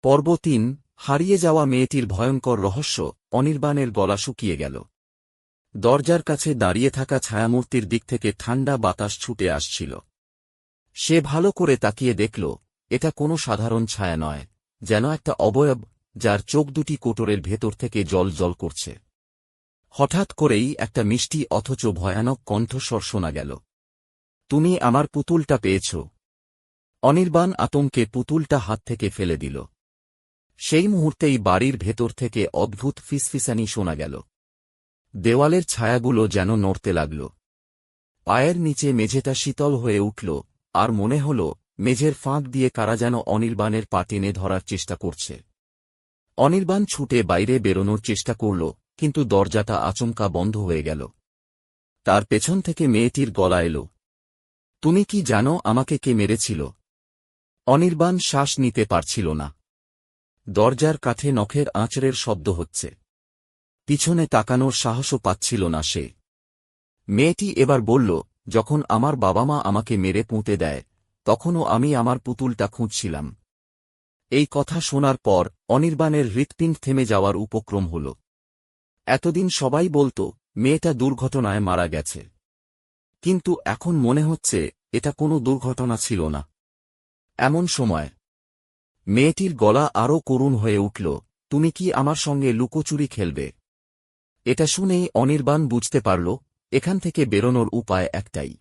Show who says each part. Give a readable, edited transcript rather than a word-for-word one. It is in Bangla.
Speaker 1: পর্ব ৩ হারিয়ে যাওয়া মেয়েটির ভয়ঙ্কর রহস্য। অনির্বাণের গলা শুকিয়ে গেল। দরজার কাছে দাঁড়িয়ে থাকা ছায়ামূর্তির দিক থেকে ঠান্ডা বাতাস ছুটে আসছিল। সে ভালো করে তাকিয়ে দেখল, এটা কোনো সাধারণ ছায়া নয়, যেন একটা অবয়ব, যার চোখ দুটি কোটরের ভেতর থেকে জল জল করছে। হঠাৎ করেই একটা মিষ্টি অথচ ভয়ানক কণ্ঠস্বর শোনা গেল। তুমি আমার পুতুলটা পেয়েছ। অনির্বাণ আতঙ্কে পুতুলটা হাত থেকে ফেলে দিল। সেই মুহূর্তেই বাড়ির ভেতর থেকে অদ্ভুত ফিসফিসানি শোনা গেল। দেওয়ালের ছায়াগুলো যেন নড়তে লাগল। পায়ের নিচে মেঝেটা শীতল হয়ে উঠল, আর মনে হল মেঝের ফাঁক দিয়ে কারা যেন অনির্বাণের পা টেনে ধরার চেষ্টা করছে। অনির্বাণ ছুটে বাইরে বেরোনোর চেষ্টা করল, কিন্তু দরজাটা আচমকা বন্ধ হয়ে গেল। তার পেছন থেকে মেয়েটির গলা এল, তুমি কি জানো আমাকে কে মেরেছিল? অনির্বাণ শ্বাস নিতে পারছিল না। দরজার কাঠে নখের আঁচড়ের শব্দ হচ্ছে। পিছনে তাকানোর সাহসও পাচ্ছিল না সে। মেয়েটি এবার বলল, যখন আমার বাবা মা আমাকে মেরে পুঁতে দেয়, তখনও আমি আমার পুতুলটা খুঁজছিলাম। এই কথা শোনার পর অনির্বাণের হৃৎপিণ্ড থেমে যাওয়ার উপক্রম হল। এতদিন সবাই বলত মেয়েটা দুর্ঘটনায় মারা গেছে, কিন্তু এখন মনে হচ্ছে এটা কোনো দুর্ঘটনা ছিল না। এমন সময় মেয়েটির গলা আরও করুণ হয়ে উঠল, তুমি কি আমার সঙ্গে লুকোচুরি খেলবে? এটা শুনেই অনির্বাণ বুঝতে পারল, এখান থেকে বেরোনোর উপায় একটাই।